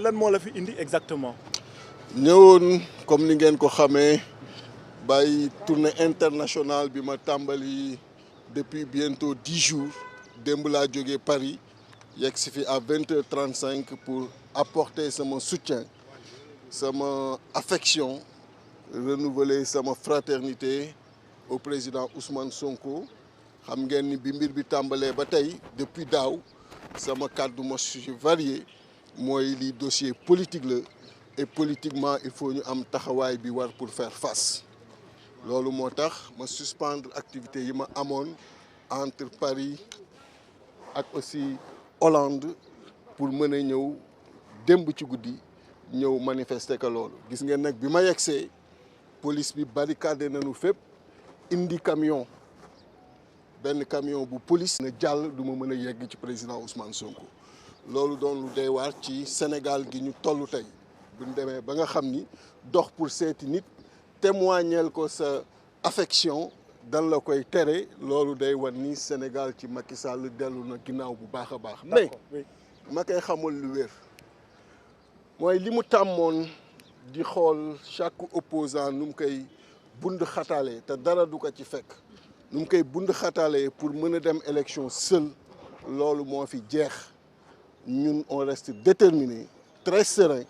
lan moo la fi indi exactement. ñëwoon comme ni ngeen ko xamee bàyyi tournée internationale bi ma tàmbali depuis bientôt 10 jours démb laa jógee Paris yegg si fi à 20h35 pour apporter sama soutien sama affection renouveler sama fraternité au président Ousmane Sonko. xam ngeen ni bi mbir bi tàmbalee ba tey depuis daaw sama kàddu ma su varié mooy li dossier politique la et politiquement il faut ñu am taxawaay bi war pour faire face loolu moo tax ma suspendre activité yi ma amoon entre Paris ak aussi Hollande pour mën a ñëw démb ci guddi ñëw manifester que loolu gis ngeen nag bi ma yegsee police bi barricade nañu fépp indi camion benn camion bu police na jàll du ma mën a yegg ci président Ousmane Sonko loolu doon lu doy waar ci Sénégal gi ñu toll tey bu ñu demee ba nga xam ni dox pour seeti nit témoignel ko sa affection dan la koy tere loolu day wan ni Sénégal ci Macky Sall dellu na ginnaaw bu baax a baax. mais ma koy xamul lu wér mooy li mu tàmmoon di xool chaque opposant nu mu koy bund xataale te dara du ko ci fekk. nu mu koy bund xataale pour mën a dem élection seul loolu moo fi jeex ñun on reste déterminé très serein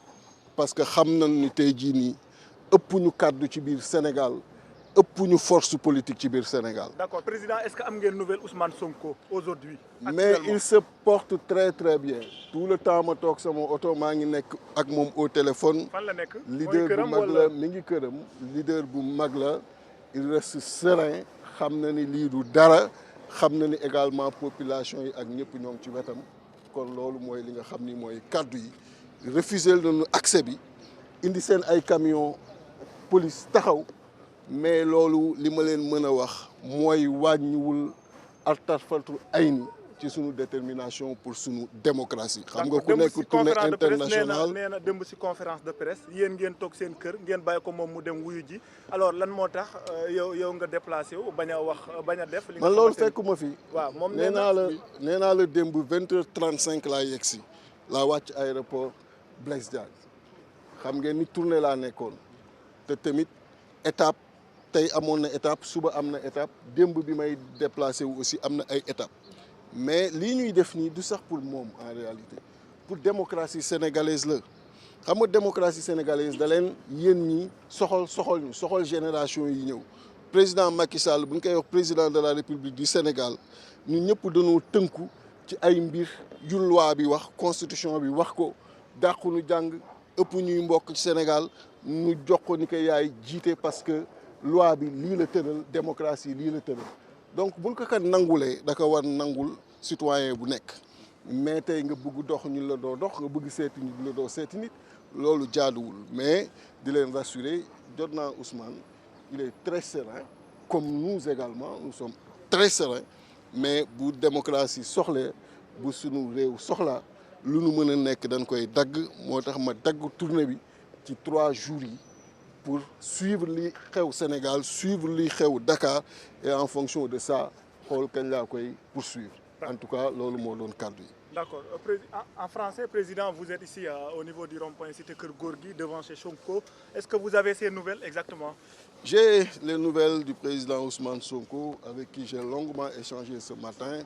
parce que xam nañu ni tey jii nii ëpp ñu kàddu ci biir Sénégal ëpp ñu force politique ci biir Sénégal. D'accord président, est-ce que am ngeen nouvelle Ousmane Sonko aujourd'hui? Mais il se porte très très bien. Tout le temps ma toog sama oto maa ngi nekk ak moom au téléphone. fan la nekk leader bu mag la mi ngi këram leader bu mag la il reste serein. xam na ni lii du dara xam na ni également population yi ak ñëpp ñoom ci wetam kon loolu mooy li nga xam ni mooy kàddu yi refuser nañu accès bi indi seen ay camion police taxaw mais loolu li ma leen mën a wax mooy wàññiwul artarfatu ay ni ci sunu détermination pour sunu démocratie. xam nga ku nekk tournée internationale nee na démb ci conférence de presse yéen ngeen toog seen kër ngeen bàyyi ko moom mu dem wuyu ji alors lan moo tax yow nga déplacé wu bañ a wax bañ a def. li nga man loolu fekkuma fi. waaw moom nee naa la démb 20h35 laa yegg si laa wàcc aéroport Blaise Diagne xam ngeen ni tournée laa nekkoon te tamit étape tey amoon na étape suba am na étape démb bi may déplacé wu aussi am na ay étape mais lii ñuy def nii du sax pour moom en réalité pour démocratie sénégalaise la xam nga démocratie sénégalaise da leen yéen ñi soxal génération yi ñëw président Macky Sall bu ñu koy wax président de la République du Sénégal ñun ñëpp dañoo tënku ci ay mbir yu loi bi wax constitution bi wax ko dàqu nu jàng ëpp ñuy mbokk ci Sénégal ñu jox ko ni ko yaay jiite parce que loi bi lii la tëral démocratie lii la tëral donc buñ ko kat nangulee da ko war nangul citoyen bu nekk mais tey nga bëgg dox ñu la doo dox nga bëgg seeti nit la doo seeti nit loolu jaaduwul mais di leen rassurer jot naa Ousmane il est très serein comme nous également nous sommes très sereins mais bu démocratie soxlee bu sunu réew soxlaa lu nu mën a nekk dañ koy dagg moo tax ma dagg tournée bi ci 3 jours yi pour suivre li xew Sénégal suivre li xew Dakar et en fonction de ça xool kañ laa koy poursuivre en tout cas loolu moo doon kàddu yi. D'accord. En français, président, vous êtes ici au niveau du rond-point Cité Keur Gorgui devant chez Sonko. Est-ce que vous avez ces nouvelles exactement? J'ai les nouvelles du président Ousmane Sonko avec qui j'ai longuement échangé ce matin.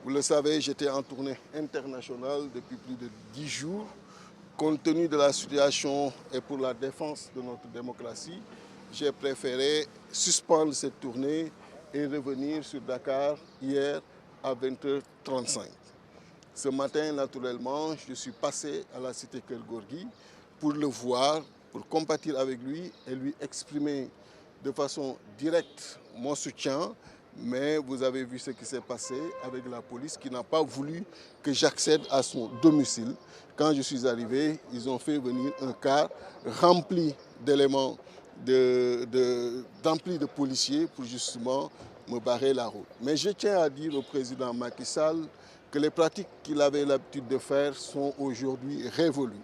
Vous le savez, j'étais en tournée internationale depuis plus de 10 jours. Compte tenu de la situation et pour la défense de notre démocratie, j'ai préféré suspendre cette tournée et revenir sur Dakar hier à 20h35. Ce matin, naturellement, je suis passé à la cité Keur Gorgui pour le voir, pour compatir avec lui et lui exprimer de façon directe mon soutien. Mais vous avez vu ce qui s'est passé avec la police qui n'a pas voulu que j'accède à son domicile. Quand je suis arrivé, ils ont fait venir un car rempli d'éléments, rempli de policiers pour justement me barrer la route. Mais je tiens à dire au président Macky Sall que les pratiques qu'il avait l'habitude de faire sont aujourd'hui révolues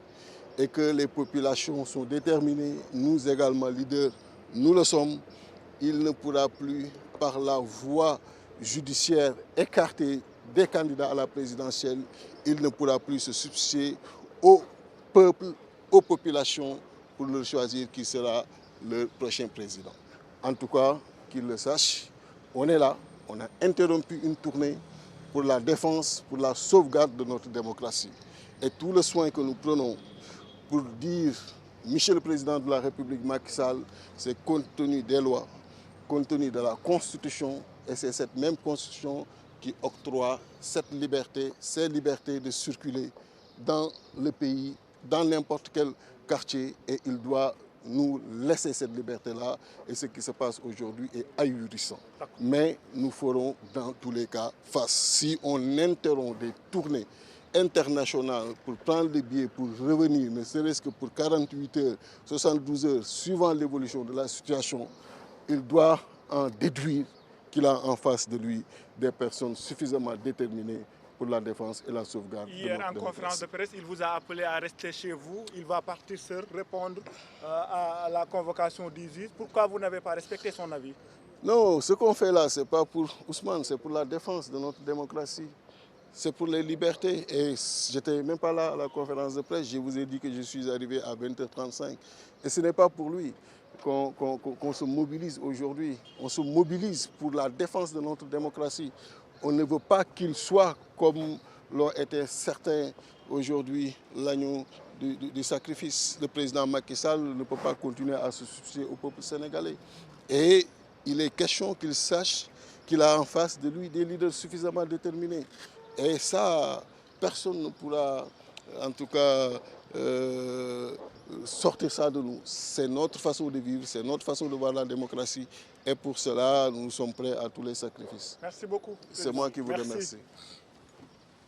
et que les populations sont déterminées, nous également leaders, nous le sommes. Il ne pourra plus, par la voie judiciaire, écarter des candidats à la présidentielle. Il ne pourra plus se substituer aux peuple, aux populations, pour leur choisir qui sera le prochain président. En tout cas, qu'ils le sachent, on est là, on a interrompu une tournée pour la défense, pour la sauvegarde de notre démocratie. Et tout le soin que nous prenons pour dire, Monsieur le Président de la République Macky Sall, c'est compte tenu des lois, compte tenu de la Constitution, et c'est cette même Constitution qui octroie cette liberté, ces libertés de circuler dans le pays, dans n'importe quel quartier, et il doit nous laisser cette liberté-là, et ce qui se passe aujourd'hui est ahurissant. Mais nous ferons dans tous les cas face. Si on interrompt des tournées internationales pour prendre des billets, pour revenir, ne serait-ce que pour 48 heures, 72 heures, suivant l'évolution de la situation, il doit en déduire qu'il a en face de lui des personnes suffisamment déterminées pour la défense et la sauvegarde. Hier, en conférence de presse, il vous a appelé à rester chez vous. Il va partir seul répondre à la convocation du juge. Pourquoi vous n'avez pas respecté son avis? Non, ce qu'on fait là, ce n'est pas pour Ousmane, c'est pour la défense de notre démocratie. C'est pour les libertés. Et je n'étais même pas là à la conférence de presse. Je vous ai dit que je suis arrivé à 20h35. Et ce n'est pas pour lui qu'on se mobilise aujourd'hui. On se mobilise pour la défense de notre démocratie. On ne veut pas qu'il soit comme l'ont été certains aujourd'hui, l'agneau du sacrifice. Le président Macky Sall ne peut pas continuer à se substituer au peuple sénégalais. Et il est question qu'il sache qu'il a en face de lui des leaders suffisamment déterminés. Et ça, personne ne pourra, en tout cas, sortir ça de nous. C'est notre façon de vivre, c'est notre façon de voir la démocratie. Et pour cela, nous sommes prêts à tous les sacrifices. Merci beaucoup. C'est moi qui vous remercie.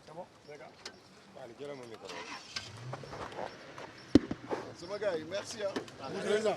C'est bon, les gars? C'est ma gars, merci. Président.